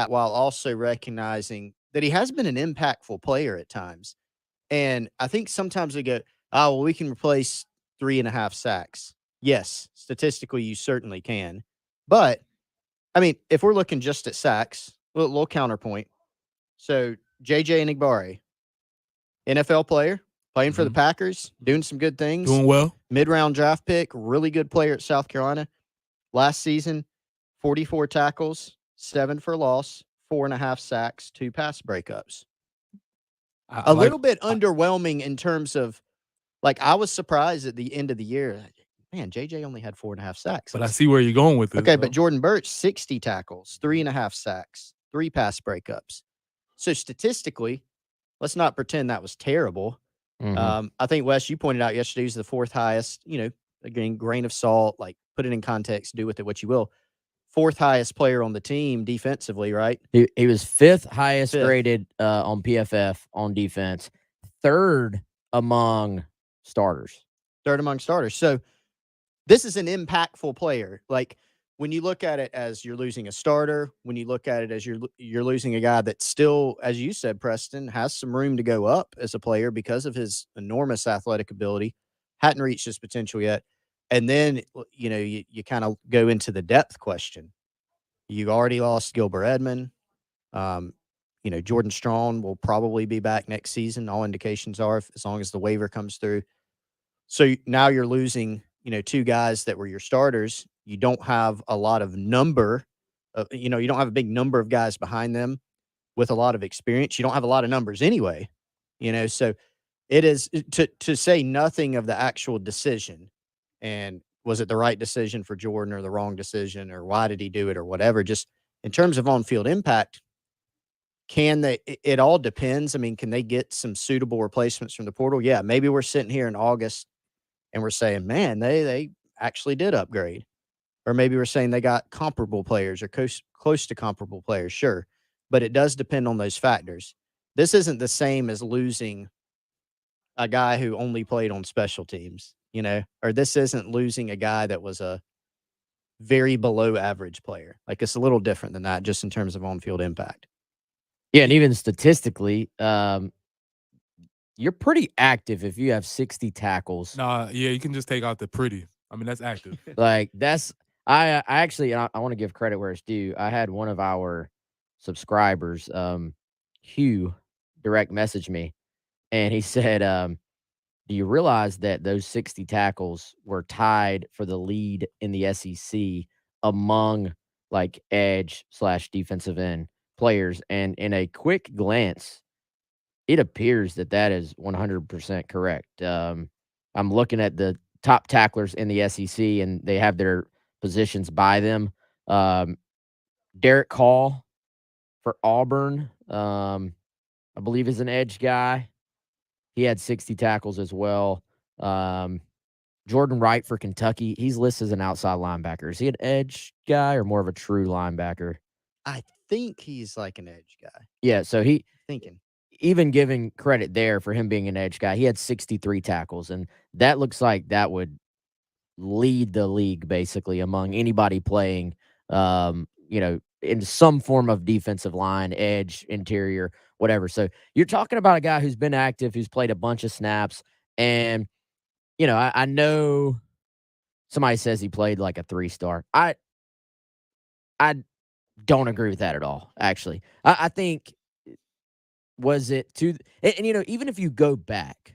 while also recognizing that he has been an impactful player at times. And I think sometimes we go, oh, well, we can replace 3.5 sacks. Yes, statistically, you certainly can. But, I mean, if we're looking just at sacks, little counterpoint. So, JJ Enigbare, NFL player, playing for the Hmm. Packers, doing some good things. Doing well. Mid-round draft pick, really good player at South Carolina. Last season, 44 tackles, 7 for loss, 4.5 sacks, 2 pass breakups. I A like. little bit I, underwhelming in terms of, like, I was surprised at the end of the year. Man, JJ only had 4.5 sacks. I but I was see where you're going with this, okay, but though. Jordan Birch, 60 tackles, 3.5 sacks, 3 pass breakups. So statistically, let's not pretend that was terrible. Mhm. I think, Wes, you pointed out yesterday he's the 4th highest, again, grain of salt, like, put it in context, do with it what you will. 4th highest player on the team defensively, right? He was 5th highest 5th, graded on PFF on defense, 3rd among starters. 3rd among starters. So this is an impactful player. Like, when you look at it as you're losing a starter, when you look at it as you're losing a guy that still, as you said, Preston, has some room to go up as a player because of his enormous athletic ability, hadn't reached his potential yet. And then, you kind of go into the depth question. You already lost Gilbert Edmond. Um, Jordan Strong will probably be back next season. All indications are, as long as the waiver comes through. So now you're losing, 2 guys that were your starters. You don't have a lot of number. You don't have a big number of guys behind them with a lot of experience. You don't have a lot of numbers anyway. So it is to say nothing of the actual decision. And was it the right decision for Jordan or the wrong decision, or why did he do it, or whatever? Just in terms of on-field impact, can they? It all depends. I mean, can they get some suitable replacements from the portal? Yeah, maybe we're sitting here in August and we're saying, man, they actually did upgrade. Or maybe we're saying they got comparable players or close to comparable players. Sure, but it does depend on those factors. This isn't the same as losing a guy who only played on special teams, or this isn't losing a guy that was a very below average player. Like, it's a little different than that, just in terms of on field impact. Yeah, and even statistically, you're pretty active if you have 60 tackles. Nah, yeah, you can just take out the pretty. I mean, that's active. Like that's I actually I want to give credit where it's due. I had one of our subscribers, Hugh, direct message me, and he said, "Do you realize that those 60 tackles were tied for the lead in the SEC among like edge slash defensive end players?" And in a quick glance, it appears that that is 100% correct. I'm looking at the top tacklers in the SEC, and they have their positions by them. Um, Derek Hall for Auburn, I believe, is an edge guy. He had 60 tackles as well. Um, Jordan Wright for Kentucky, he's listed as an outside linebacker. Is he an edge guy or more of a true linebacker? I think he's like an edge guy. Yeah, so he Thinking. even giving credit there for him being an edge guy, he had 63 tackles, and that looks like that would lead the league basically among anybody playing, in some form of defensive line, edge, interior, whatever. So you're talking about a guy who's been active, who's played a bunch of snaps, and I know somebody says he played like a 3-star. I don't agree with that at all. Actually, I think was it to and even if you go back,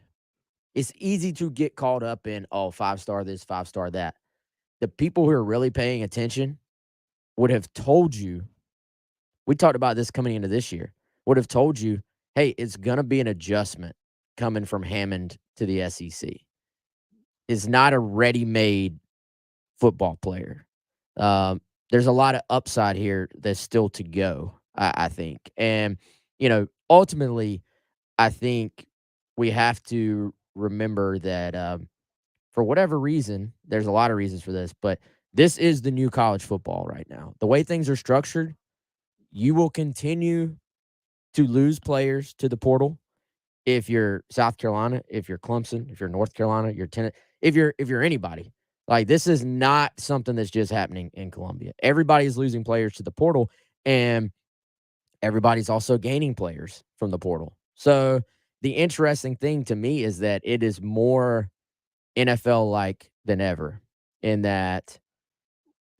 it's easy to get caught up in, oh, 5-star this, 5-star that. The people who are really paying attention would have told you, we talked about this coming into this year, would have told you, hey, it's going to be an adjustment coming from Hammond to the SEC. Is not a ready-made football player. There's a lot of upside here that's still to go, I think. And, ultimately, I think we have to remember that for whatever reason, there's a lot of reasons for this, but this is the new college football right now. The way things are structured, you will continue to lose players to the portal if you're South Carolina, if you're Clemson, if you're North Carolina, you're Tennessee, if you're anybody. Like, this is not something that's just happening in Columbia. Everybody's losing players to the portal, and everybody's also gaining players from the portal. So the interesting thing to me is that it is more NFL-like than ever in that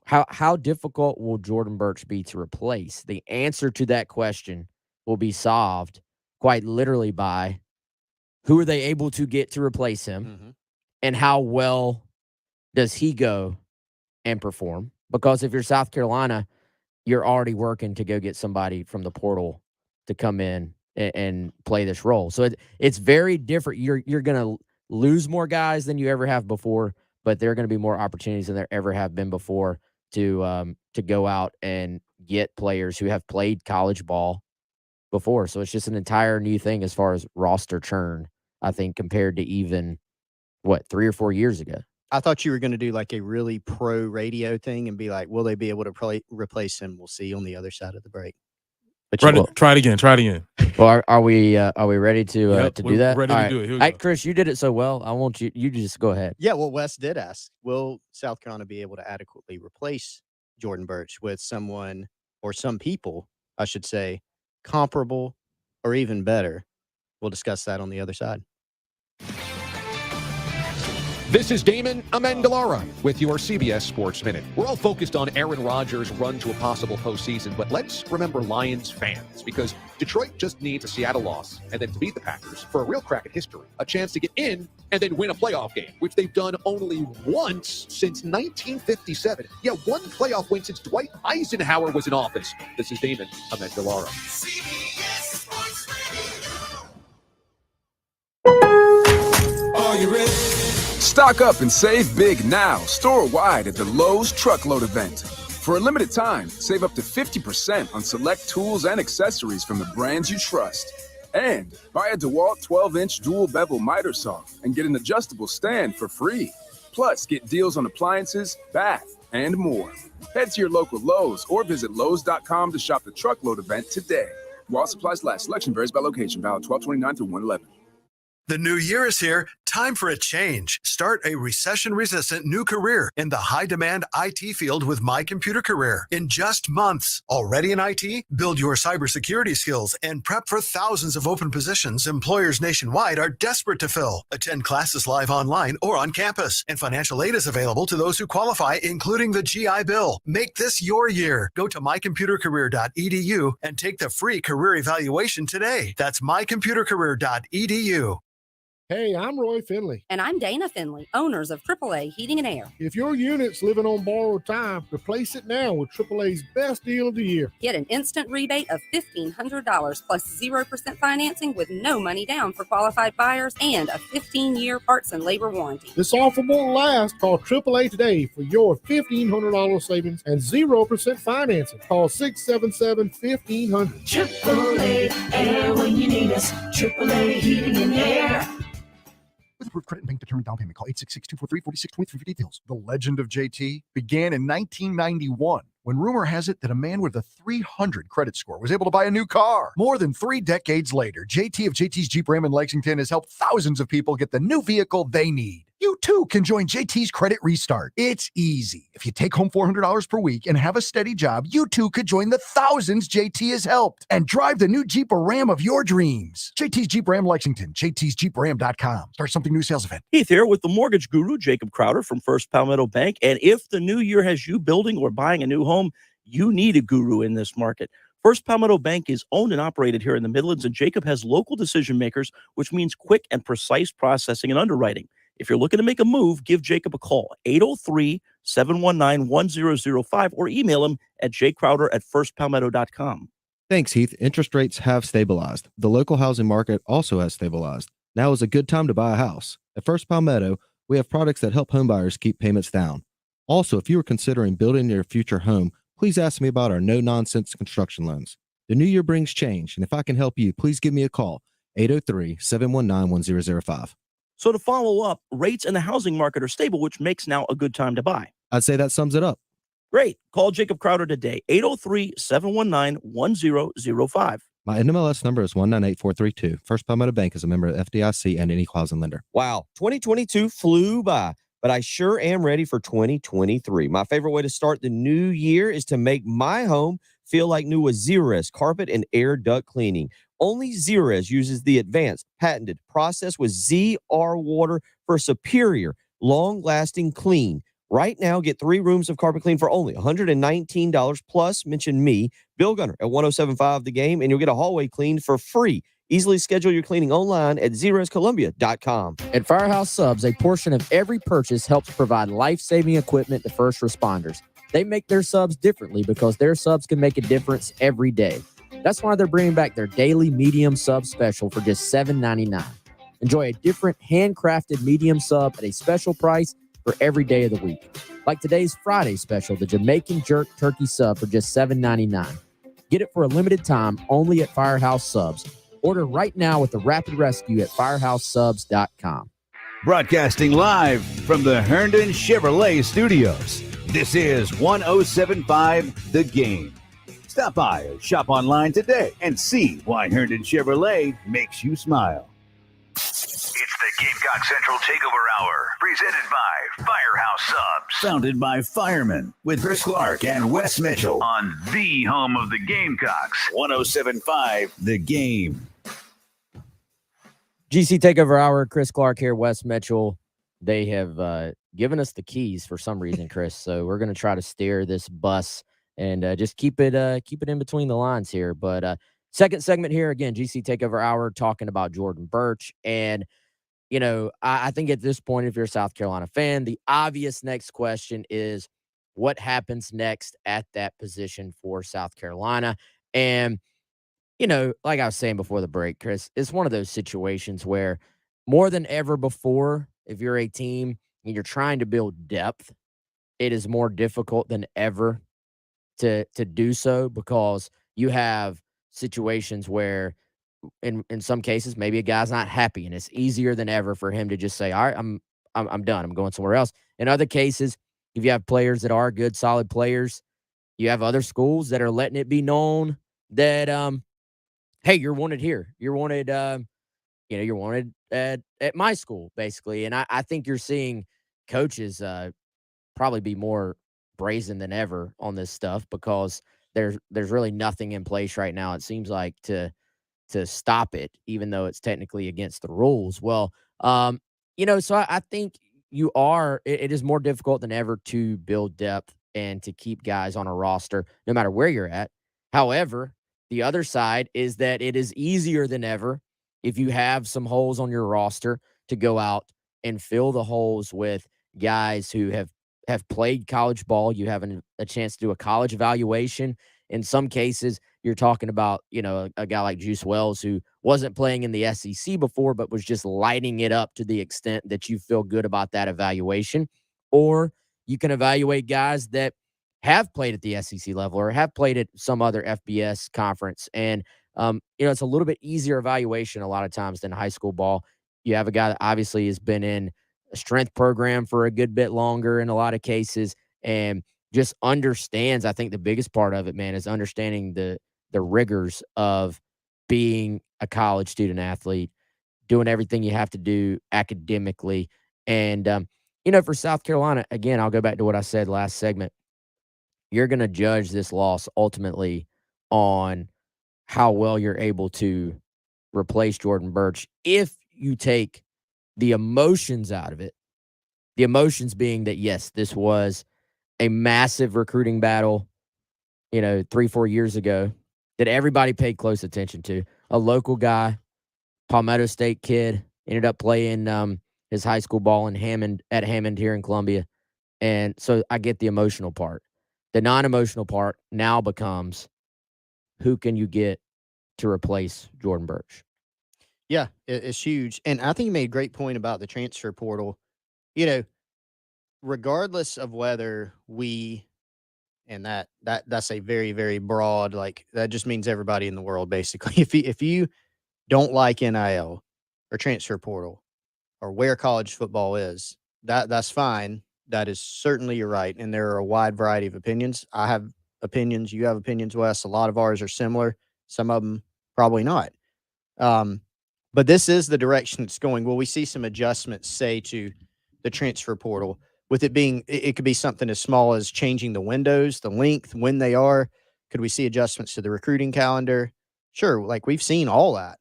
how difficult will Jordan Burch be to replace? The answer to that question will be solved quite literally by who are they able to get to replace him and how well does he go and perform? Because if you're South Carolina, you're already working to go get somebody from the portal to come in and play this role. So it's very different. You're going to lose more guys than you ever have before, but there are going to be more opportunities than there ever have been before to go out and get players who have played college ball before. So it's just an entire new thing as far as roster churn, I think, compared to even, 3 or 4 years ago. I thought you were going to do like a really pro radio thing and be like, will they be able to replace him? We'll see on the other side of the break. But try it again. Well, are we ready to do that? Ready to do it. Here we go. Chris, you did it so well. I want you just go ahead. Yeah, well, Wes did ask, will South Carolina be able to adequately replace Jordan Burch with someone or some people, I should say, comparable or even better? We'll discuss that on the other side. This is Damon Amendolara with your CBS Sports Minute. We're all focused on Aaron Rodgers' run to a possible postseason, but let's remember Lions fans, because Detroit just needs a Seattle loss and then to beat the Packers for a real crack at history, a chance to get in and then win a playoff game, which they've done only once since 1957. Yeah, one playoff win since Dwight Eisenhower was in office. This is Damon Amendolara. CBS Sports Radio. Are you ready? Stock up and save big now, store-wide at the Lowe's Truckload Event. For a limited time, save up to 50% on select tools and accessories from the brands you trust. And buy a DeWalt 12-inch dual-bevel miter saw and get an adjustable stand for free. Plus, get deals on appliances, bath, and more. Head to your local Lowe's or visit Lowes.com to shop the Truckload Event today. While supplies last, selection varies by location. Valid 12/29 through 1/11. The new year is here. Time for a change. Start a recession-resistant new career in the high-demand IT field with My Computer Career in just months. Already in IT? Build your cybersecurity skills and prep for thousands of open positions employers nationwide are desperate to fill. Attend classes live online or on campus, and financial aid is available to those who qualify, including the GI Bill. Make this your year. Go to mycomputercareer.edu and take the free career evaluation today. That's mycomputercareer.edu. Hey, I'm Roy Finley. And I'm Dana Finley, owners of AAA Heating and Air. If your unit's living on borrowed time, replace it now with AAA's best deal of the year. Get an instant rebate of $1,500 plus 0% financing with no money down for qualified buyers and a 15-year parts and labor warranty. This offer won't last. Call AAA today for your $1,500 savings and 0% financing. Call 677-1500. AAA Air when you need us. AAA Heating and Air. With approved credit and bank determined down payment, call 866-243-4623 for details. The legend of JT began in 1991 when rumor has it that a man with a 300 credit score was able to buy a new car. More than 3 decades later, JT of JT's Jeep Ram in Lexington has helped thousands of people get the new vehicle they need. You too can join JT's Credit Restart. It's easy. If you take home $400 per week and have a steady job, you too could join the thousands JT has helped and drive the new Jeep or Ram of your dreams. JT's Jeep Ram Lexington, jtsjeepram.com. Start something new sales event. Heath here with the mortgage guru, Jacob Crowder from First Palmetto Bank. And if the new year has you building or buying a new home, you need a guru in this market. First Palmetto Bank is owned and operated here in the Midlands, and Jacob has local decision makers, which means quick and precise processing and underwriting. If you're looking to make a move, give Jacob a call, 803-719-1005, or email him at jcrowder@firstpalmetto.com. Thanks, Heath. Interest rates have stabilized. The local housing market also has stabilized. Now is a good time to buy a house. At First Palmetto, we have products that help homebuyers keep payments down. Also, if you are considering building your future home, please ask me about our no-nonsense construction loans. The new year brings change, and if I can help you, please give me a call, 803-719-1005. So to follow up, rates in the housing market are stable, which makes now a good time to buy. I'd say that sums it up. Great. Call Jacob Crowder today, 803-719-1005. My NMLS number is 198432. First Palmetto Bank is a member of FDIC and any closet lender. Wow, 2022 flew by, but I sure am ready for 2023. My favorite way to start the new year is to make my home feel like new with Zerez carpet and air duct cleaning. Only Zerez uses the advanced patented process with ZR water for superior, long-lasting clean. Right now, get 3 rooms of carpet clean for only $119 plus. Mention me, Bill Gunner, at 1075 The Game, and you'll get a hallway cleaned for free. Easily schedule your cleaning online at ZerezColumbia.com. At Firehouse Subs, a portion of every purchase helps provide life-saving equipment to first responders. They make their subs differently because their subs can make a difference every day. That's why they're bringing back their daily medium sub special for just $7.99. Enjoy a different handcrafted medium sub at a special price for every day of the week. Like today's Friday special, the Jamaican Jerk Turkey Sub for just $7.99. Get it for a limited time only at Firehouse Subs. Order right now with the Rapid Rescue at FirehouseSubs.com. Broadcasting live from the Herndon Chevrolet Studios. This is 1075 The Game. Stop by or shop online today and see why Herndon Chevrolet makes you smile. It's the Gamecock Central Takeover Hour, presented by Firehouse Subs. Founded by firemen with Chris Clark and Wes Mitchell On the home of the Gamecocks. 1075 The Game. GC Takeover Hour, Chris Clark here, Wes Mitchell. They have given us the keys for some reason, Chris. So we're going to try to steer this bus and just keep it in between the lines here. But second segment here, again, GC Takeover Hour, talking about Jordan Birch. And, you know, I think at this point, if you're a South Carolina fan, the obvious next question is what happens next at that position for South Carolina? And, you know, like I was saying before the break, Chris, it's one of those situations where more than ever before, if you're a team and you're trying to build depth, it is more difficult than ever to do so, because you have situations where in some cases maybe a guy's not happy and it's easier than ever for him to just say, all right, I'm done, I'm going somewhere else. In other cases, if you have players that are good, solid players, you have other schools that are letting it be known that hey, you're wanted here, you're wanted you're wanted at my school, basically. And I think you're seeing coaches probably be more brazen than ever on this stuff, because there's really nothing in place right now, it seems like, to stop it, even though it's technically against the rules. Well, so I think it is more difficult than ever to build depth and to keep guys on a roster, no matter where you're at. However, the other side is that it is easier than ever, if you have some holes on your roster, to go out and fill the holes with guys who have played college ball. You have a chance to do a college evaluation. In some cases, you're talking about, a guy like Juice Wells, who wasn't playing in the SEC before, but was just lighting it up to the extent that you feel good about that evaluation. Or you can evaluate guys that have played at the SEC level or have played at some other FBS conference. And, it's a little bit easier evaluation a lot of times than high school ball. You have a guy that obviously has been in a strength program for a good bit longer in a lot of cases, and just understands. I think the biggest part of it, man, is understanding the rigors of being a college student athlete, doing everything you have to do academically. And, for South Carolina, again, I'll go back to what I said last segment. You're going to judge this loss ultimately on how well you're able to replace Jordan Birch. If you take the emotions out of it, the emotions being that, yes, this was a massive recruiting battle, 3-4 years ago, that everybody paid close attention to. A local guy, Palmetto State kid, ended up playing his high school ball at Hammond here in Columbia. And so I get the emotional part. The non-emotional part now becomes, who can you get to replace Jordan Birch? Yeah, it's huge. And I think you made a great point about the transfer portal. Regardless of whether and that's a very, very broad, like, that just means everybody in the world, basically. If you don't like NIL or transfer portal or where college football is, that's fine. That is certainly your right. And there are a wide variety of opinions. I have opinions. You have opinions, Wes. A lot of ours are similar. Some of them probably not. But this is the direction it's going. Will we see some adjustments, say, to the transfer portal, with it being, it could be something as small as changing the windows, the length, when they are, Could we see adjustments to the recruiting calendar? Sure, like we've seen all that.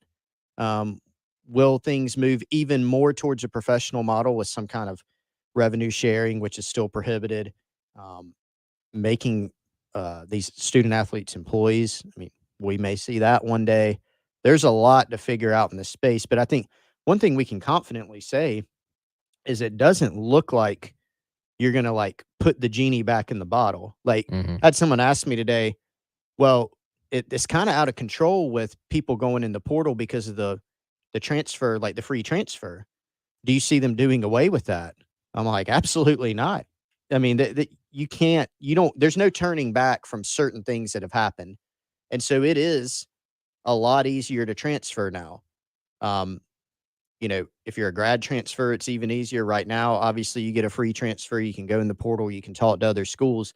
Will things move even more towards a professional model with some kind of revenue sharing, which is still prohibited? Making these student athletes employees. I mean, we may see that one day. There's a lot to figure out in this space, but I think one thing we can confidently say is it doesn't look like you're going to like put the genie back in the bottle. Like I had someone ask me today, well, it's kind of out of control with people going in the portal because of the transfer, like the free transfer. Do you see them doing away with that? I'm like, absolutely not. I mean, there's no turning back from certain things that have happened. And so it is a lot easier to transfer now. If you're a grad transfer, it's even easier right now. Obviously, you get a free transfer. You can go in the portal. You can talk to other schools.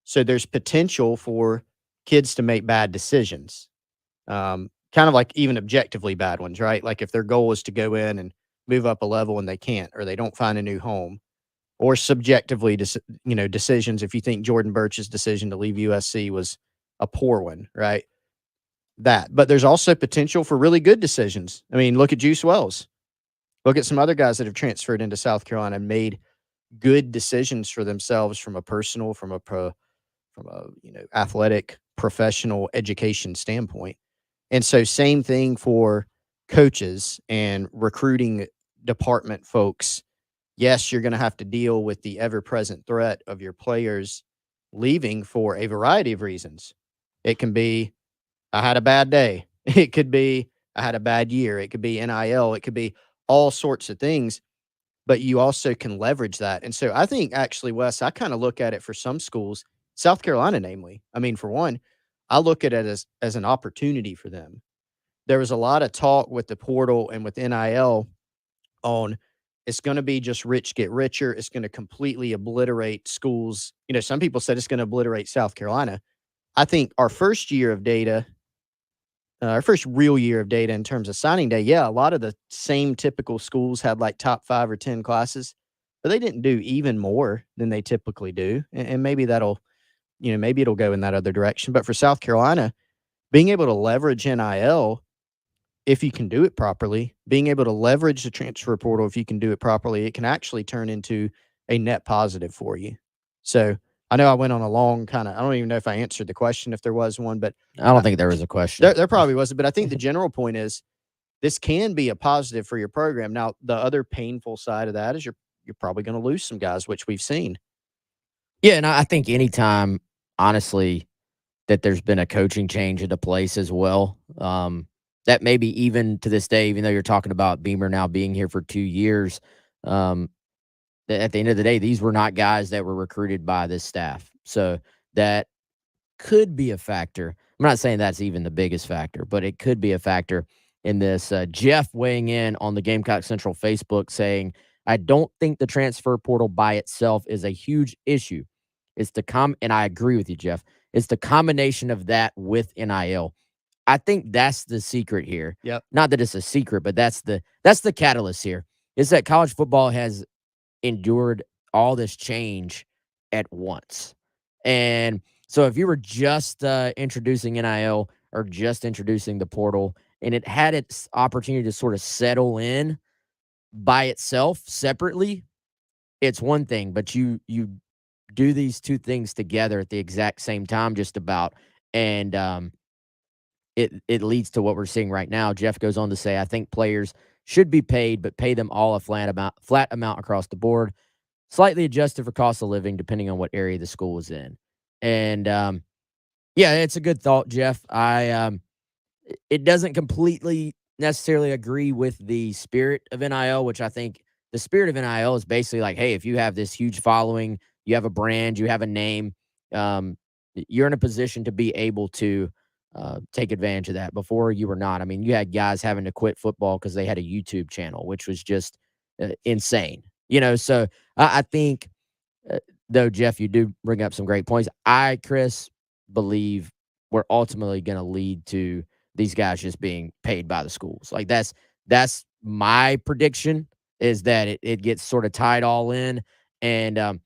So there's potential for kids to make bad decisions, kind of like even objectively bad ones, right? Like if their goal is to go in and move up a level and they can't, or they don't find a new home, or subjectively, decisions. If you think Jordan Birch's decision to leave USC was a poor one, right? But there's also potential for really good decisions. I mean, look at Juice Wells. Look at some other guys that have transferred into South Carolina and made good decisions for themselves from a personal, from a athletic, professional education standpoint. And so same thing for coaches and recruiting department folks. Yes, you're going to have to deal with the ever-present threat of your players leaving for a variety of reasons. It can be, I had a bad day. It could be, I had a bad year. It could be NIL. It could be all sorts of things. But you also can leverage that. And so I think actually, Wes, I kind of look at it for some schools, South Carolina namely. I mean, for one, I look at it as an opportunity for them. There was a lot of talk with the portal and with NIL on it's going to be just rich get richer. It's going to completely obliterate schools. Some people said it's going to obliterate South Carolina. I think our first year of data, our first real year of data in terms of signing day, yeah, a lot of the same typical schools had like top 5 or 10 classes, but they didn't do even more than they typically do. And maybe maybe it'll go in that other direction. But for South Carolina, being able to leverage NIL, if you can do it properly, being able to leverage the transfer portal, if you can do it properly, it can actually turn into a net positive for you. So I know I went on a long I don't even know if I answered the question, if there was one, but I don't think there was a question. There probably wasn't, but I think the general point is this can be a positive for your program. Now, the other painful side of that is you're probably going to lose some guys, which we've seen. Yeah, and I think anytime, honestly, that there's been a coaching change at a place as well, that maybe even to this day, even though you're talking about Beamer now being here for 2 years, at the end of the day, these were not guys that were recruited by this staff. So that could be a factor. I'm not saying that's even the biggest factor, but it could be a factor in this. Jeff weighing in on the Gamecock Central Facebook saying, I don't think the transfer portal by itself is a huge issue. It's and I agree with you, Jeff. It's the combination of that with NIL. I think that's the secret here. Yep. Not that it's a secret, but that's the catalyst here. Is that college football has endured all this change at once. And so if you were just introducing NIL or just introducing the portal and it had its opportunity to sort of settle in by itself separately, it's one thing, but you do these two things together at the exact same time just about, and it leads to what we're seeing right now. Jeff goes on to say, I think players should be paid, but pay them all a flat amount across the board, slightly adjusted for cost of living, depending on what area the school is in. And yeah, it's a good thought, Jeff. It doesn't completely necessarily agree with the spirit of NIL, which I think the spirit of NIL is basically like, hey, if you have this huge following, you have a brand, you have a name, you're in a position to be able to take advantage of that. Before, you were not. I mean, you had guys having to quit football because they had a YouTube channel, which was just insane. So I think, though, Jeff, you do bring up some great points. Chris, believe we're ultimately going to lead to these guys just being paid by the schools. Like that's my prediction, is that it gets sort of tied all in. And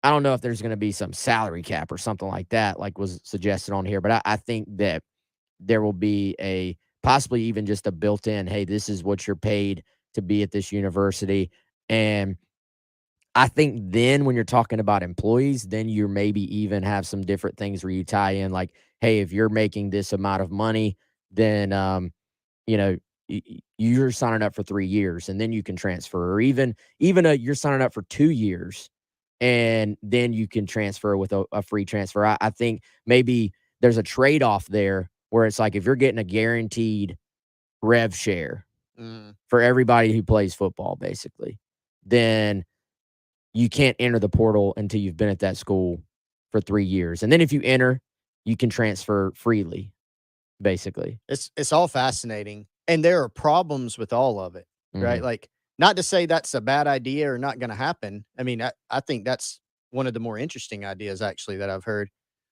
I don't know if there's going to be some salary cap or something like that, like was suggested on here, but I think that there will be a possibly even just a built-in, hey, this is what you're paid to be at this university. And I think then when you're talking about employees, then you maybe even have some different things where you tie in like, hey, if you're making this amount of money, then, you know, you're signing up for 3 years and then you can transfer, or even you're signing up for 2 years and then you can transfer with a free transfer. I think maybe there's a trade-off there where it's like if you're getting a guaranteed rev share for everybody who plays football, basically, then you can't enter the portal until you've been at that school for 3 years. And then if you enter, you can transfer freely, basically. It's all fascinating. And there are problems with all of it, right? Mhm. Like, not to say that's a bad idea or not going to happen. I mean, I think that's one of the more interesting ideas, actually, that I've heard.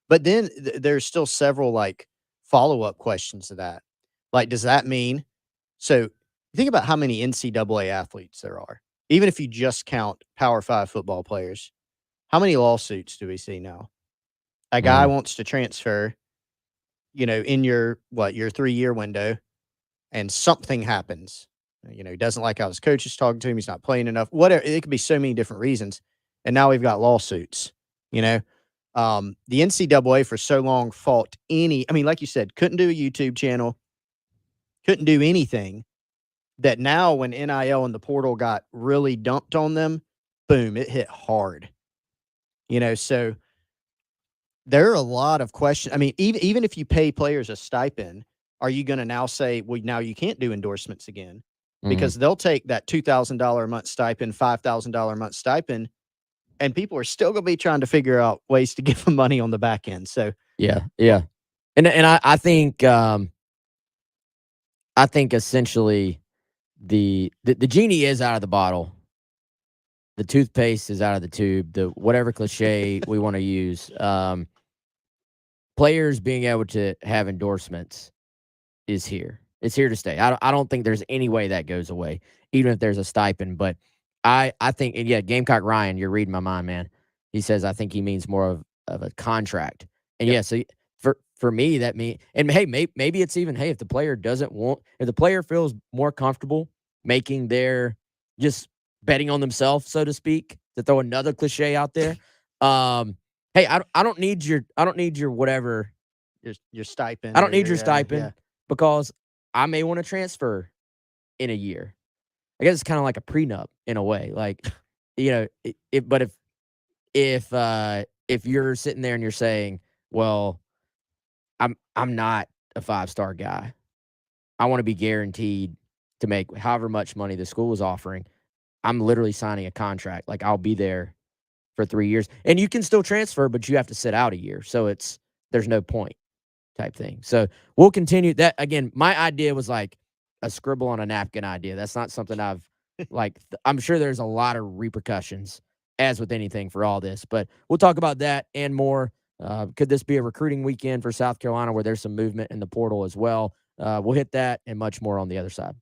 But then there's still several, like, follow-up questions to that. Like, does that mean so think about how many NCAA athletes there are. Even if you just count Power 5 football players, how many lawsuits do we see now? A guy wants to transfer, in your 3-year window, and something happens. He doesn't like how his coach is talking to him. He's not playing enough. Whatever. It could be so many different reasons. And now we've got lawsuits. The NCAA for so long fought like you said, couldn't do a YouTube channel, couldn't do anything. That now when NIL and the portal got really dumped on them, boom, it hit hard. So there are a lot of questions. I mean, even if you pay players a stipend, are you going to now say, well, now you can't do endorsements again? Because they'll take that $2,000 a month stipend, $5,000 a month stipend, and people are still going to be trying to figure out ways to give them money on the back end. So yeah. And I think essentially the genie is out of the bottle. The toothpaste is out of the tube. The whatever cliche we want to use. Players being able to have endorsements is here. It's here to stay. I don't think there's any way that goes away, even if there's a stipend. But I think, and yeah, Gamecock Ryan, you're reading my mind, man. He says I think he means more of a contract. And yeah, so for me, that means, and hey, maybe it's even, hey, if the player feels more comfortable making their just betting on themselves, so to speak, to throw another cliche out there. Hey, I don't need your whatever your stipend. I don't need your stipend because I may want to transfer in a year. I guess it's kind of like a prenup in a way. Like, but if you're sitting there and you're saying, well, I'm not a 5-star guy. I want to be guaranteed to make however much money the school is offering. I'm literally signing a contract. Like, I'll be there for 3 years. And you can still transfer, but you have to sit out a year. So there's no point type thing. So we'll continue that. Again, my idea was like a scribble on a napkin idea. That's not something I've I'm sure there's a lot of repercussions, as with anything, for all this. But we'll talk about that and more. Could this be a recruiting weekend for South Carolina where there's some movement in the portal as well? We'll hit that and much more on the other side.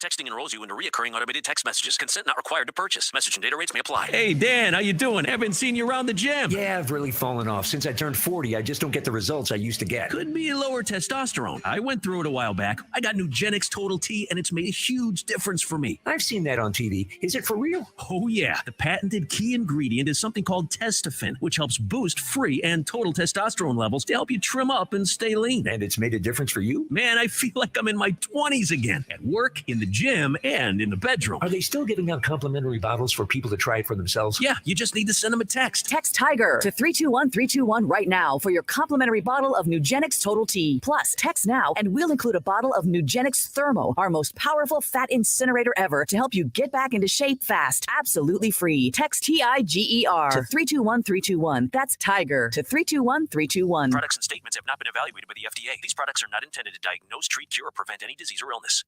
Texting enrolls you into recurring automated text messages. Consent not required to purchase. Message and data rates may apply. Hey, Dan, how you doing? Haven't seen you around the gym. Yeah, I've really fallen off. Since I turned 40, I just don't get the results I used to get. Could be lower testosterone. I went through it a while back. I got Nugenix Total T, and it's made a huge difference for me. I've seen that on TV. Is it for real? Oh, yeah. The patented key ingredient is something called Testofen, which helps boost free and total testosterone levels to help you trim up and stay lean. And it's made a difference for you? Man, I feel like I'm in my 20s again. At work, in the gym, and in the bedroom. Are they still giving out complimentary bottles for people to try it for themselves? Yeah, you just need to send them a text. Text TIGER to 321-321 right now for your complimentary bottle of Nugenix Total T. Plus, text now and we'll include a bottle of Nugenix Thermo, our most powerful fat incinerator ever, to help you get back into shape fast. Absolutely free. Text TIGER to 321-321. That's TIGER to 321-321. Products and statements have not been evaluated by the FDA. These products are not intended to diagnose, treat, cure, or prevent any disease or illness.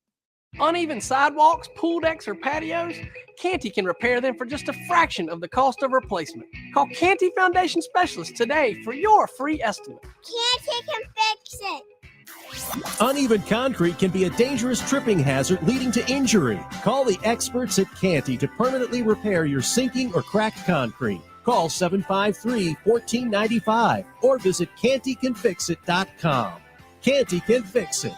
Uneven sidewalks, pool decks, or patios? Canty can repair them for just a fraction of the cost of replacement. Call Canty Foundation Specialists today for your free estimate. Canty can fix it. Uneven concrete can be a dangerous tripping hazard leading to injury. Call the experts at Canty to permanently repair your sinking or cracked concrete. Call 753-1495 or visit CantyCanFixIt.com. Canty can fix it.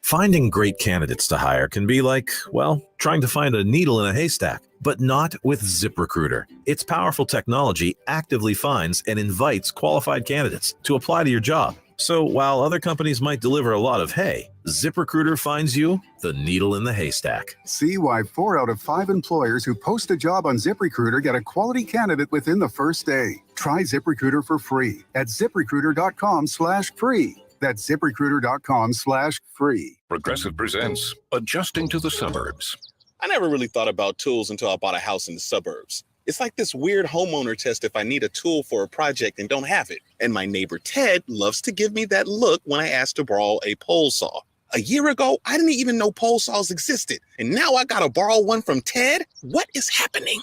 Finding great candidates to hire can be like, well, trying to find a needle in a haystack, but not with ZipRecruiter. Its powerful technology actively finds and invites qualified candidates to apply to your job. So while other companies might deliver a lot of hay, ZipRecruiter finds you the needle in the haystack. See why 4 out of 5 employers who post a job on ZipRecruiter get a quality candidate within the first day. Try ZipRecruiter for free at ZipRecruiter.com/free. That's ZipRecruiter.com/free. Progressive presents Adjusting to the Suburbs. I never really thought about tools until I bought a house in the suburbs. It's like this weird homeowner test if I need a tool for a project and don't have it. And my neighbor Ted loves to give me that look when I ask to borrow a pole saw. A year ago, I didn't even know pole saws existed. And now I gotta borrow one from Ted? What is happening?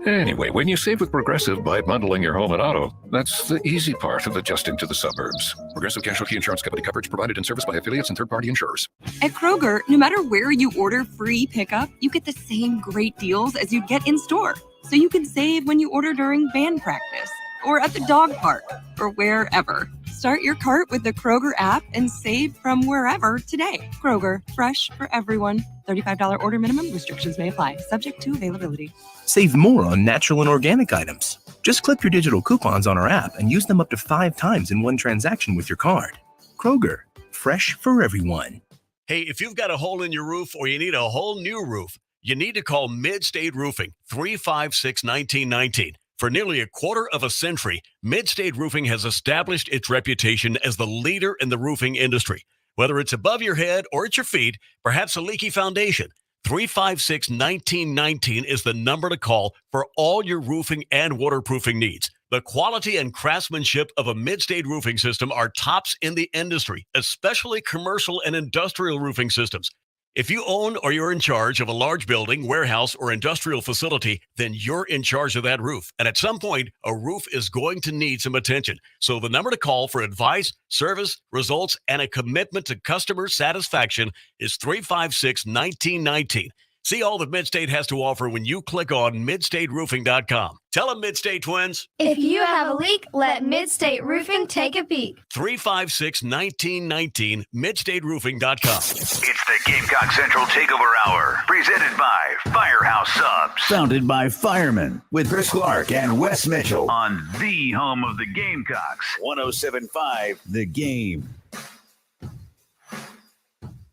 Anyway, when you save with Progressive by bundling your home and auto, that's the easy part of adjusting to the suburbs. Progressive Casualty Insurance Company coverage provided and serviced by affiliates and third-party insurers. At Kroger, no matter where you order free pickup, you get the same great deals as you'd get in store. So you can save when you order during band practice, or at the dog park, or wherever. Start your cart with the Kroger app and save from wherever today. Kroger, fresh for everyone. $35 order minimum. Restrictions may apply. Subject to availability. Save more on natural and organic items. Just clip your digital coupons on our app and use them up to 5 times in one transaction with your card. Kroger, fresh for everyone. Hey, if you've got a hole in your roof or you need a whole new roof, you need to call Mid-State Roofing, 356-1919. For nearly a quarter of a century, Mid-State Roofing has established its reputation as the leader in the roofing industry. Whether it's above your head or at your feet, perhaps a leaky foundation, 356-1919 is the number to call for all your roofing and waterproofing needs. The quality and craftsmanship of a Mid-State roofing system are tops in the industry, especially commercial and industrial roofing systems. If you own or you're in charge of a large building, warehouse, or industrial facility, then you're in charge of that roof. And at some point, a roof is going to need some attention. So the number to call for advice, service, results, and a commitment to customer satisfaction is 356-1919. See all that Midstate has to offer when you click on midstateroofing.com. Tell them, Midstate twins. If you have a leak, let Midstate Roofing take a peek. 356-1919, midstateroofing.com. It's the Gamecock Central Takeover Hour, presented by Firehouse Subs. Founded by firemen with Chris Clark and Wes Mitchell On the home of the Gamecocks, 107.5 The Game.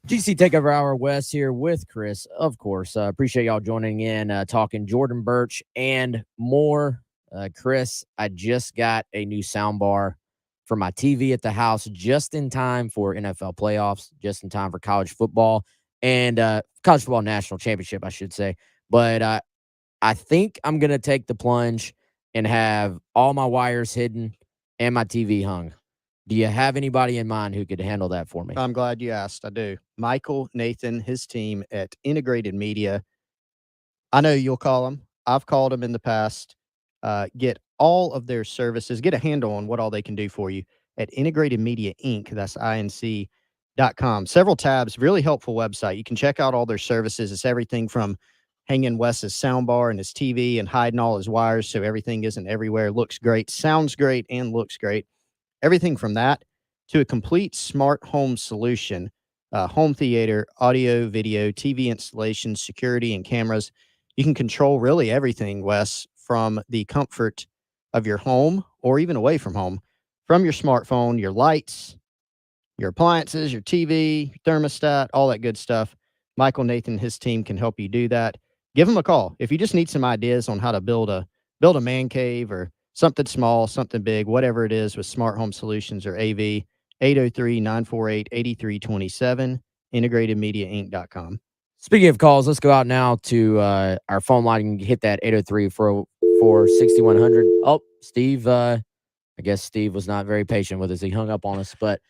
GC Takeover Hour, Wes here with Chris, of course. Appreciate y'all joining in, talking Jordan Birch and more. Chris, I just got a new soundbar for my TV at the house just in time for NFL playoffs, just in time for college football and college football national championship, I should say. But I think I'm going to take the plunge and have all my wires hidden and my TV hung. Do you have anybody in mind who could handle that for me? I'm glad you asked. I do. Michael, Nathan, his team at Integrated Media. I know you'll call them. I've called them in the past. Get all of their services. Get a handle on what all they can do for you at Integrated Media Inc. That's INC.com. Several tabs. Really helpful website. You can check out all their services. It's everything from hanging Wes's soundbar and his TV and hiding all his wires so everything isn't everywhere. Looks great, sounds great, and looks great. Everything from that to a complete smart home solution, home theater, audio, video, TV installation, security, and cameras. You can control really everything, Wes, from the comfort of your home or even away from home, from your smartphone, your lights, your appliances, your TV, your thermostat, all that good stuff. Michael, Nathan, his team can help you do that. Give them a call. If you just need some ideas on how to build a man cave or something small, something big, whatever it is with Smart Home Solutions or AV, 803-948-8327, integratedmediainc.com. Speaking of calls, let's go out now to our phone line and hit that 803-404-6100. Oh, Steve, I guess Steve was not very patient with us. He hung up on us, but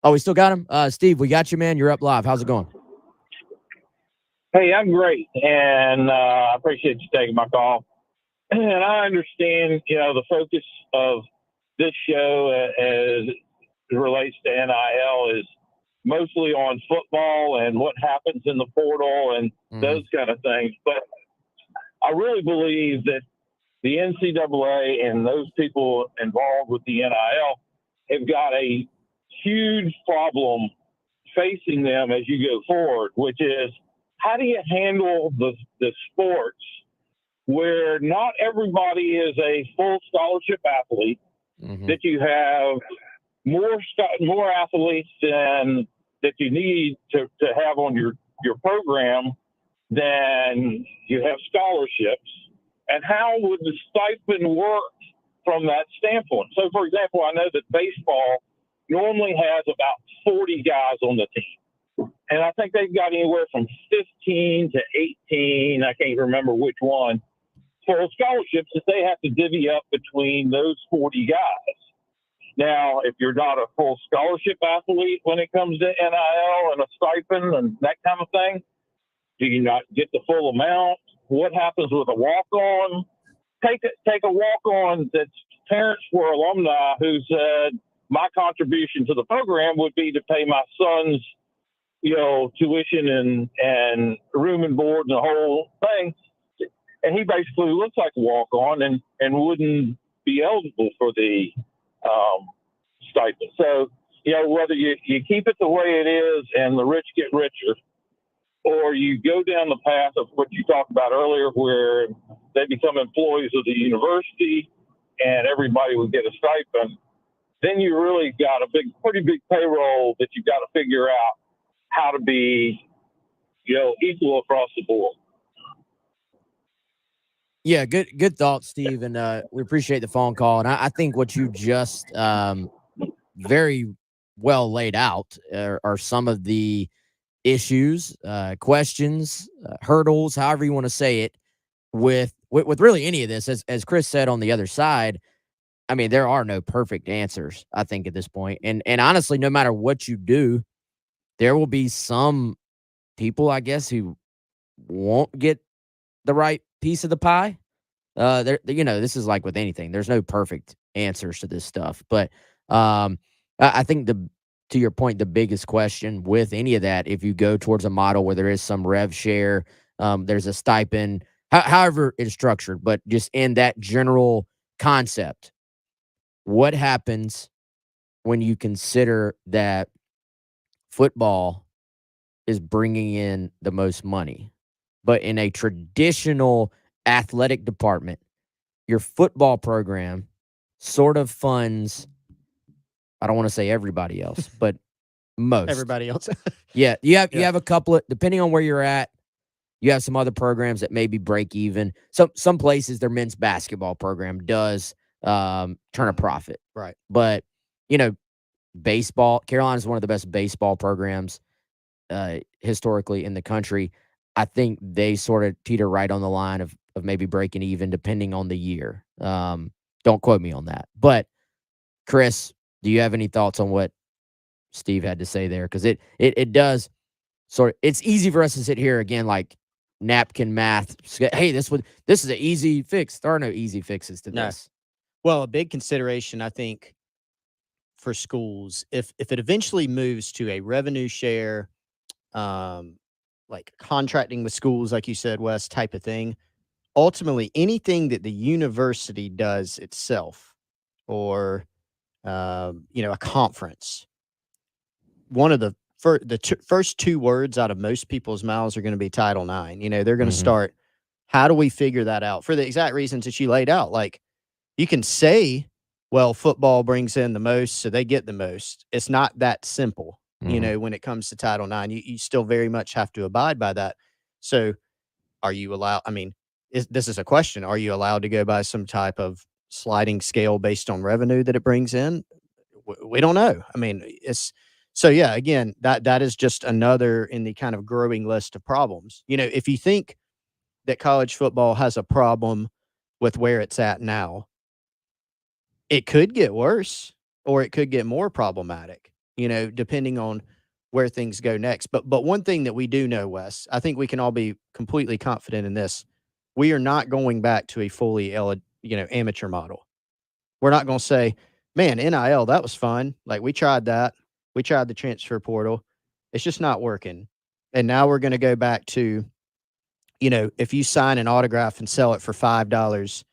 we still got him. Steve, we got you, man. You're up live. How's it going? Hey, I'm great, and I appreciate you taking my call. And I understand, the focus of this show as it relates to NIL is mostly on football and what happens in the portal and those kind of things. But I really believe that the NCAA and those people involved with the NIL have got a huge problem facing them as you go forward, which is how do you handle the sports where not everybody is a full scholarship athlete, that you have more athletes than that you need to have on your program than you have scholarships, and how would the stipend work from that standpoint? So, for example, I know that baseball normally has about 40 guys on the team, and I think they've got anywhere from 15 to 18, I can't remember which one, full scholarships that they have to divvy up between those 40 guys. Now, if you're not a full scholarship athlete when it comes to NIL and a stipend and that kind of thing, do you not get the full amount? What happens with a walk-on? Take a walk-on that's parents were alumni who said, my contribution to the program would be to pay my son's, tuition and room and board and the whole thing. And he basically looks like a walk-on and wouldn't be eligible for the stipend. So, whether you keep it the way it is and the rich get richer, or you go down the path of what you talked about earlier where they become employees of the university and everybody would get a stipend, then you really got pretty big payroll that you've got to figure out how to be, equal across the board. Yeah, good thoughts, Steve, and we appreciate the phone call. And I think what you just very well laid out are some of the issues, questions, hurdles, however you want to say it, with really any of this. As Chris said on the other side, I mean, there are no perfect answers, I think, at this point. And honestly, no matter what you do, there will be some people, I guess, who won't get the right piece of the pie. This is like with anything. There's no perfect answers to this stuff. But I think to your point, the biggest question with any of that, if you go towards a model where there is some rev share, there's a stipend, however it's structured, but just in that general concept, what happens when you consider that football is bringing in the most money, but in a traditional athletic department, your football program sort of funds, I don't want to say everybody else, but most. Everybody else. Yeah, you have a couple of, depending on where you're at, you have some other programs that maybe break even. Some places their men's basketball program does turn a profit. Right. But, baseball, Carolina is one of the best baseball programs historically in the country. I think they sort of teeter right on the line of maybe breaking even depending on the year. Don't quote me on that. But Chris, do you have any thoughts on what Steve had to say there? Because it does it's easy for us to sit here again like napkin math. Hey, this is an easy fix. There are no easy fixes to this. Well, a big consideration, I think, for schools, if it eventually moves to a revenue share, like contracting with schools, like you said, Wes, type of thing, ultimately anything that the university does itself or, a conference, one of the first two words out of most people's mouths are going to be Title IX. They're going to start, how do we figure that out? For the exact reasons that you laid out. Like, you can say, well, football brings in the most, so they get the most. It's not that simple, when it comes to Title IX. You still very much have to abide by that. So are you allowed? I mean, this is a question. Are you allowed to go by some type of sliding scale based on revenue that it brings in? We don't know. I mean, again, that is just another in the kind of growing list of problems. If you think that college football has a problem with where it's at now, it could get worse or it could get more problematic, depending on where things go next. But one thing that we do know, Wes, I think we can all be completely confident in this. We are not going back to a fully, amateur model. We're not going to say, man, NIL, that was fun. Like, we tried that. We tried the transfer portal. It's just not working. And now we're going to go back to if you sign an autograph and sell it for $5,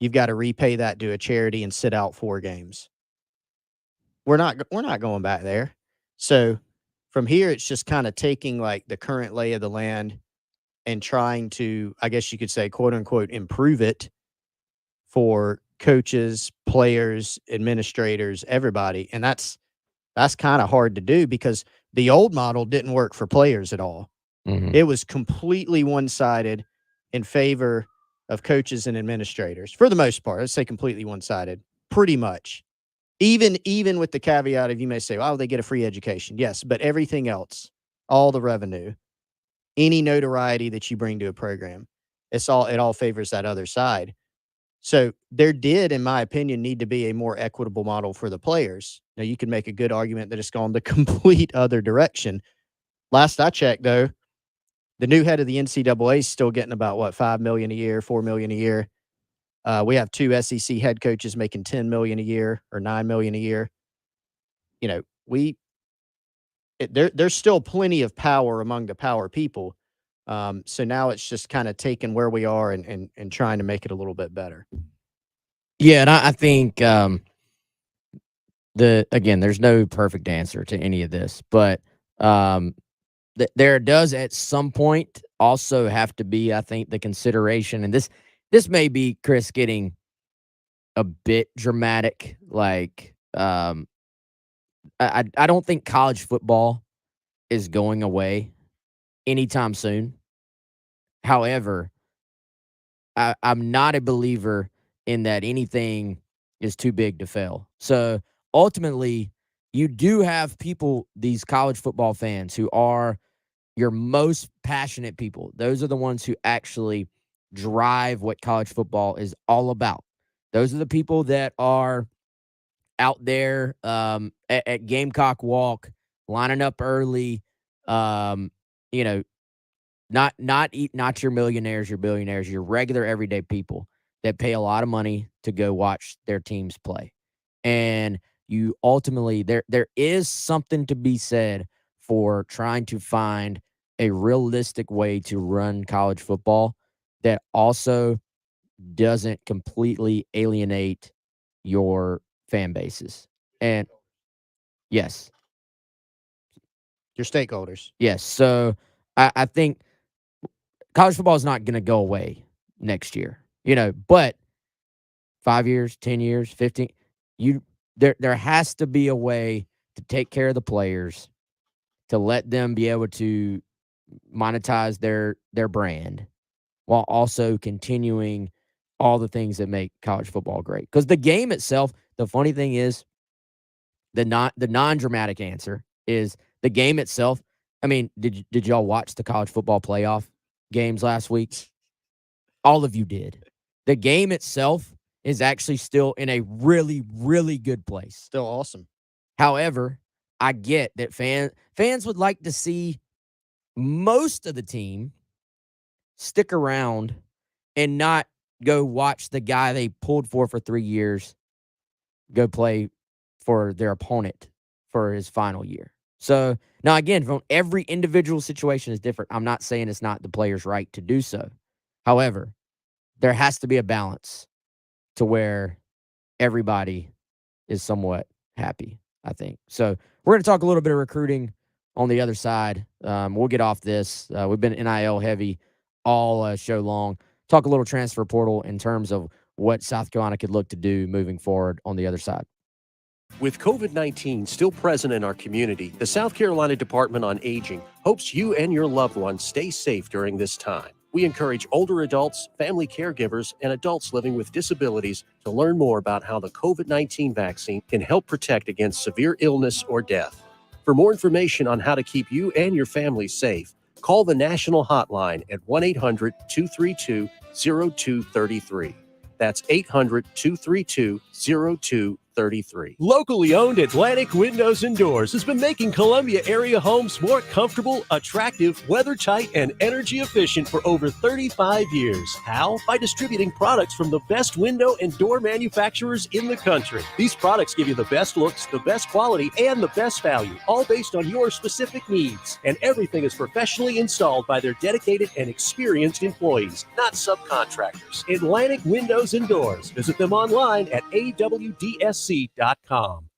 you've got to repay that to a charity and sit out 4 games. We're not going back there. So from here, it's just kind of taking like the current lay of the land and trying to, I guess you could say, quote unquote, improve it for coaches, players, administrators, everybody. And that's kind of hard to do because the old model didn't work for players at all. Mm-hmm. It was completely one-sided in favor of coaches and administrators for the most part. I'd say completely one-sided, pretty much. Even with the caveat of, you may say, oh, they get a free education. Yes, but everything else, all the revenue, any notoriety that you bring to a program, it all favors that other side. So there did, in my opinion, need to be a more equitable model for the players. Now, you could make a good argument that it's gone the complete other direction. Last I checked, though, the new head of the NCAA is still getting about, $5 million a year, $4 million a year. We have 2 SEC head coaches making $10 million a year or $9 million a year. There's still plenty of power among the power people. So now it's just kind of taking where we are and trying to make it a little bit better. Yeah, and I think there's no perfect answer to any of this, but there does at some point also have to be, I think, the consideration, and this may be, Chris, getting a bit dramatic. Like, I don't think college football is going away anytime soon. However, I'm not a believer in that anything is too big to fail. So ultimately, you do have people, these college football fans, who are your most passionate people. Those are the ones who actually drive what college football is all about. Those are the people that are out there at Gamecock Walk, lining up early. Not your millionaires, your billionaires, your regular everyday people that pay a lot of money to go watch their teams play. And you ultimately, there is something to be said for trying to find a realistic way to run college football that also doesn't completely alienate your fan bases. And yes, your stakeholders. Yes. So I think college football is not going to go away next year, but 5 years, 10 years, 15, there has to be a way to take care of the players, to let them be able to monetize their brand while also continuing all the things that make college football great. Because the game itself, the funny thing is, the non-dramatic answer is the game itself. I mean, did y'all watch the college football playoff games last week? All of you did. The game itself is actually still in a really, really good place. Still awesome. However, I get that fans would like to see most of the team stick around and not go watch the guy they pulled for 3 years go play for their opponent for his final year. So now, again, from every individual situation is different. I'm not saying it's not the player's right to do so. However, there has to be a balance to where everybody is somewhat happy, I think. So we're going to talk a little bit of recruiting on the other side. We'll get off this. We've been NIL heavy all show long. Talk a little transfer portal in terms of what South Carolina could look to do moving forward on the other side. With COVID-19 still present in our community, the South Carolina Department on Aging hopes you and your loved ones stay safe during this time. We encourage older adults, family caregivers, and adults living with disabilities to learn more about how the COVID-19 vaccine can help protect against severe illness or death. For more information on how to keep you and your family safe, call the national hotline at 1-800-232-0233. That's 800-232-0233. 33. Locally owned Atlantic Windows and Doors has been making Columbia area homes more comfortable, attractive, weather-tight, and energy efficient for over 35 years. How? By distributing products from the best window and door manufacturers in the country. These products give you the best looks, the best quality, and the best value, all based on your specific needs. And everything is professionally installed by their dedicated and experienced employees, not subcontractors. Atlantic Windows and Doors. Visit them online at awdsc.com.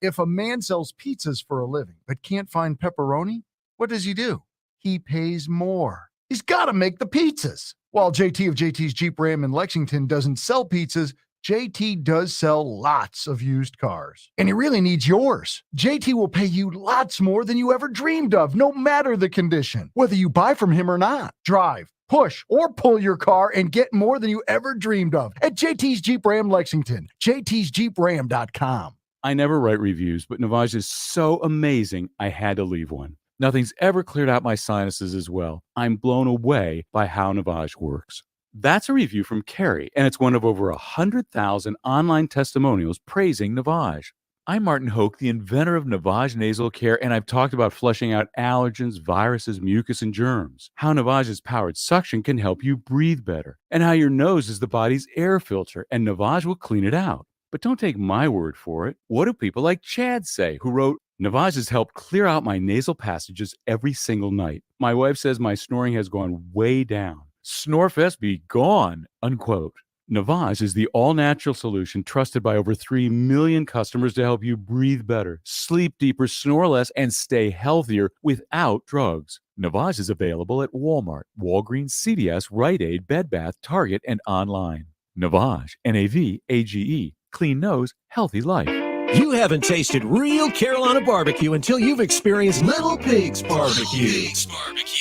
If a man sells pizzas for a living but can't find pepperoni, what does he do? He pays more. He's got to make the pizzas. While JT of JT's Jeep Ram in Lexington doesn't sell pizzas, JT does sell lots of used cars. And he really needs yours. JT will pay you lots more than you ever dreamed of, no matter the condition, whether you buy from him or not. Drive, push, or pull your car and get more than you ever dreamed of at JT's Jeep Ram Lexington. JT'sJeepRam.com. I never write reviews, but Navage is so amazing, I had to leave one. Nothing's ever cleared out my sinuses as well. I'm blown away by how Navage works. That's a review from Carrie, and it's one of over 100,000 online testimonials praising Navage. I'm Martin Hoke, the inventor of Navage Nasal Care, and I've talked about flushing out allergens, viruses, mucus, and germs. How Navage's powered suction can help you breathe better, and how your nose is the body's air filter, and Navage will clean it out. But don't take my word for it. What do people like Chad say, who wrote, Navage has helped clear out my nasal passages every single night. My wife says my snoring has gone way down. Snorefest be gone, unquote. Navage is the all-natural solution trusted by over 3 million customers to help you breathe better, sleep deeper, snore less, and stay healthier without drugs. Navage is available at Walmart, Walgreens, CVS, Rite Aid, Bed Bath, Target, and online. Navage, N-A-V-A-G-E. Clean nose, healthy life. You haven't tasted real Carolina barbecue until you've experienced Little Pig's Barbecue.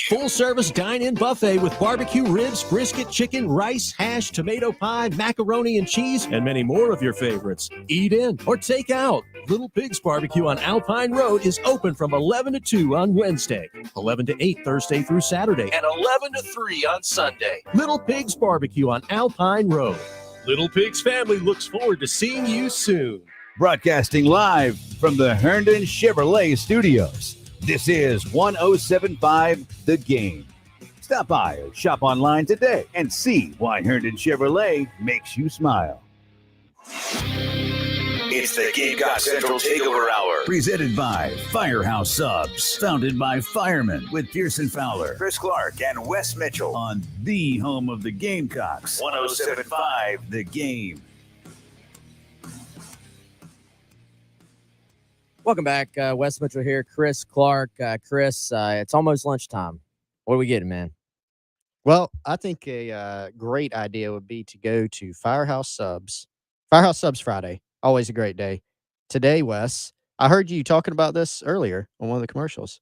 Full-service dine-in buffet with barbecue ribs, brisket, chicken, rice, hash, tomato pie, macaroni and cheese, and many more of your favorites. Eat in or take out. Little Pig's Barbecue on Alpine Road is open from 11 to 2 on Wednesday, 11 to 8 Thursday through Saturday, and 11 to 3 on Sunday. Little Pig's Barbecue on Alpine Road. Little Pig's family looks forward to seeing you soon. Broadcasting live from the Herndon Chevrolet Studios. This is 1075 The Game. Stop by or shop online today and see why Herndon Chevrolet makes you smile. It's the Gamecock Central Takeover Hour. Presented by Firehouse Subs. Founded by firemen with Pearson Fowler, Chris Clark, and Wes Mitchell. On the home of the Gamecocks. 1075 The Game. Welcome back. Wes Mitchell here. Chris Clark. Chris, it's almost lunchtime. What are we getting, man? Well, I think a great idea would be to go to Firehouse Subs. Firehouse Subs Friday. Always a great day. Today, Wes, I heard you talking about this earlier on one of the commercials.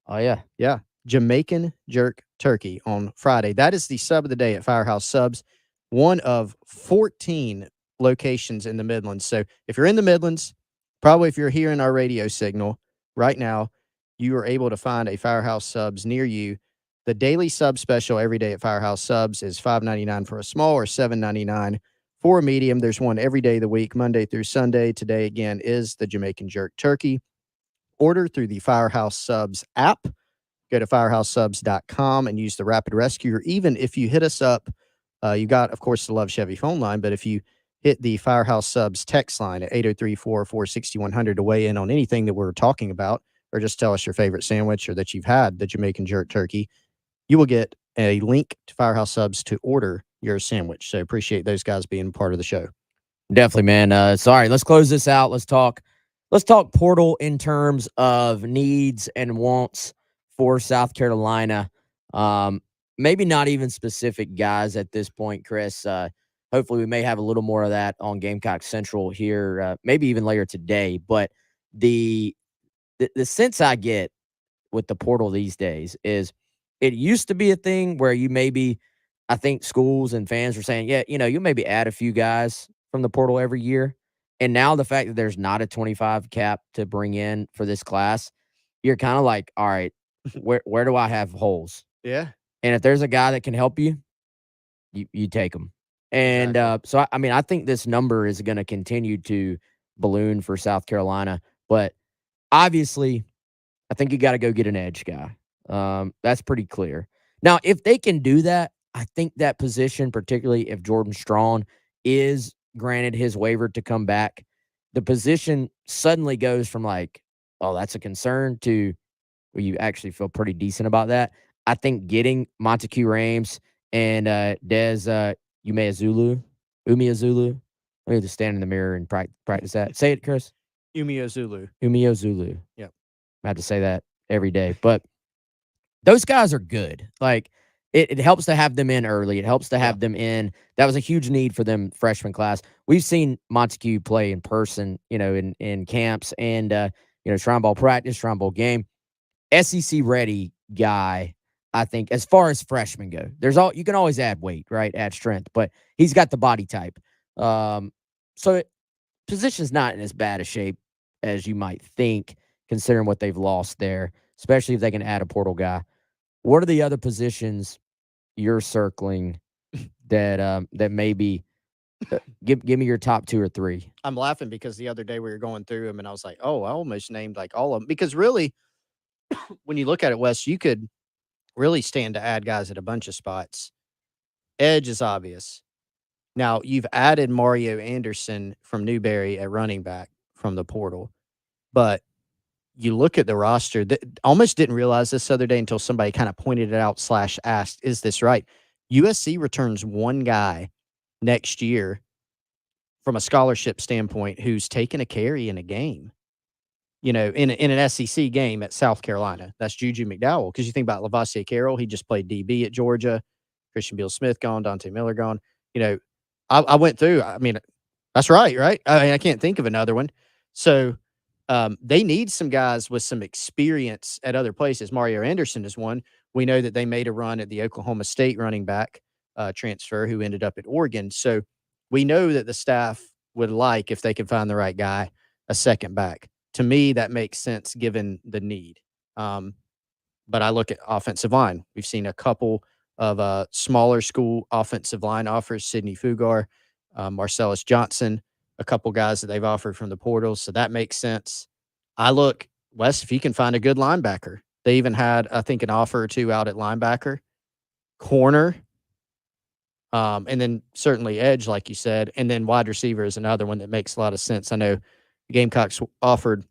Oh, yeah. Yeah. Jamaican jerk turkey on Friday. That is the sub of the day at Firehouse Subs, one of 14 locations in the Midlands. So if you're in the Midlands, probably if you're hearing our radio signal right now, you are able to find a Firehouse Subs near you. The daily sub special every day at Firehouse Subs is $5.99 for a small or $7.99 for a medium. There's one every day of the week, Monday through Sunday. Today, again, is the Jamaican jerk turkey. Order through the Firehouse Subs app. Go to firehousesubs.com and use the Rapid Rescue. Or even if you hit us up, you got, of course, the Love Chevy phone line. But if you hit the Firehouse Subs text line at 803-444-6100 to weigh in on anything that we're talking about, or just tell us your favorite sandwich or that you've had the Jamaican jerk turkey, you will get a link to Firehouse Subs to order your sandwich. So appreciate those guys being part of the show. Definitely, man. Sorry, let's close this out. Let's talk portal in terms of needs and wants for South Carolina. Maybe not even specific guys at this point, Chris. Hopefully we may have a little more of that on Gamecock Central here, maybe even later today. But the sense I get with the portal these days is it used to be a thing where you maybe, I think schools and fans were saying, yeah, you maybe add a few guys from the portal every year. And now the fact that there's not a 25 cap to bring in for this class, you're kind of like, all right, where do I have holes? Yeah. And if there's a guy that can help you, you take him. And so, I mean, I think this number is going to continue to balloon for South Carolina. But obviously, I think you got to go get an edge guy. That's pretty clear. Now, if they can do that, I think that position, particularly if Jordan Strawn is granted his waiver to come back, the position suddenly goes from like, oh, that's a concern to where you actually feel pretty decent about that. I think getting Montague Rames and Des Umeazulu. I need to stand in the mirror and practice that. Say it, Chris. Umeazulu. Yep. I have to say that every day. But those guys are good. Like, it helps to have them in early. It helps to have them in. That was a huge need for them freshman class. We've seen Montague play in person, in camps and, Shrine Ball practice, Shrine Ball game. SEC ready guy, I think, as far as freshmen go. You can always add weight, right? Add strength, but he's got the body type. So position's not in as bad a shape as you might think, considering what they've lost there, especially if they can add a portal guy. What are the other positions you're circling that maybe give me your top 2 or 3? I'm laughing because the other day we were going through them and I was like, oh, I almost named like all of them because really, when you look at it, Wes, you could really stand to add guys at a bunch of spots. Edge is obvious. Now, you've added Mario Anderson from Newberry at running back from the portal, but you look at the roster, that almost didn't realize this the other day until somebody kind of pointed it out / asked, is this right? USC returns one guy next year from a scholarship standpoint who's taken a carry in a game, in an SEC game at South Carolina. That's Juju McDowell. Because you think about Lavassier Carroll, he just played DB at Georgia. Christian Beal-Smith gone, Dante Miller gone. I went through, that's right? I can't think of another one. So they need some guys with some experience at other places. Mario Anderson is one. We know that they made a run at the Oklahoma State running back transfer who ended up at Oregon. So we know that the staff would like, if they could find the right guy, a second back. To me, that makes sense given the need. But I look at offensive line. We've seen a couple of smaller school offensive line offers, Sidney Fugar, Marcellus Johnson, a couple guys that they've offered from the portals. So that makes sense. I look, Wes, if you can find a good linebacker. They even had, I think, an offer or two out at linebacker, corner, and then certainly edge, like you said. And then wide receiver is another one that makes a lot of sense. I know the Gamecocks offered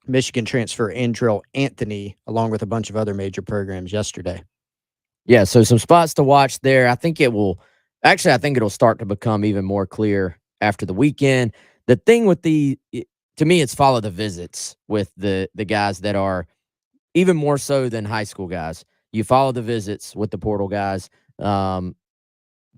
Michigan transfer Andrell Anthony along with a bunch of other major programs yesterday. Yeah, so some spots to watch there. I think it'll start to become even more clear after the weekend. The thing with to me, it's follow the visits with the guys that are even more so than high school guys. You follow the visits with the portal guys.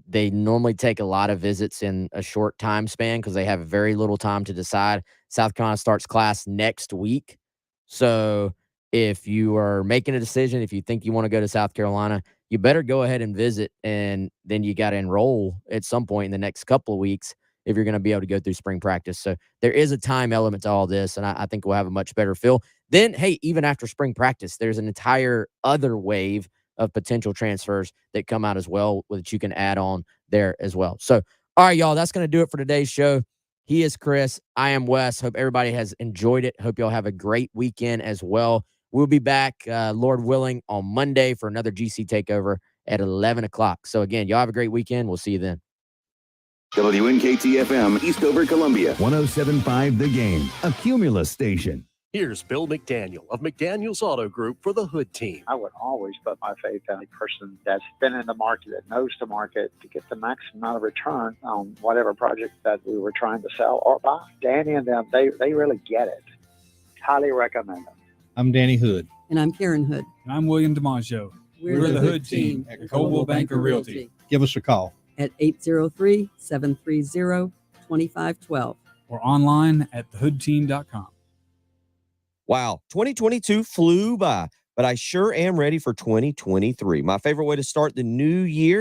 They normally take a lot of visits in a short time span because they have very little time to decide. South Carolina starts class next week. So if you are making a decision, if you think you want to go to South Carolina, you better go ahead and visit, and then you got to enroll at some point in the next couple of weeks if you're going to be able to go through spring practice. So there is a time element to all this, and I think we'll have a much better feel. Then, hey, even after spring practice, there's an entire other wave of potential transfers that come out as well that you can add on there as well. So, all right, y'all, that's going to do it for today's show. He is Chris. I am Wes. Hope everybody has enjoyed it. Hope y'all have a great weekend as well. We'll be back, Lord willing, on Monday for another GC Takeover at 11 o'clock. So, again, y'all have a great weekend. We'll see you then. WNKT-FM, Eastover, Columbia, 107.5 The Game, a Cumulus station. Here's Bill McDaniel of McDaniel's Auto Group for the Hood team. I would always put my faith in a person that's been in the market, that knows the market, to get the maximum amount of return on whatever project that we were trying to sell or buy. Danny and them, they really get it. Highly recommend them. I'm Danny Hood. And I'm Karen Hood. And I'm William DiMaggio. We're the Hood team at Coldwell Banker Realty. Give us a call. At 803-730-2512. Or online at thehoodteam.com. Wow, 2022 flew by, but I sure am ready for 2023. My favorite way to start the new year is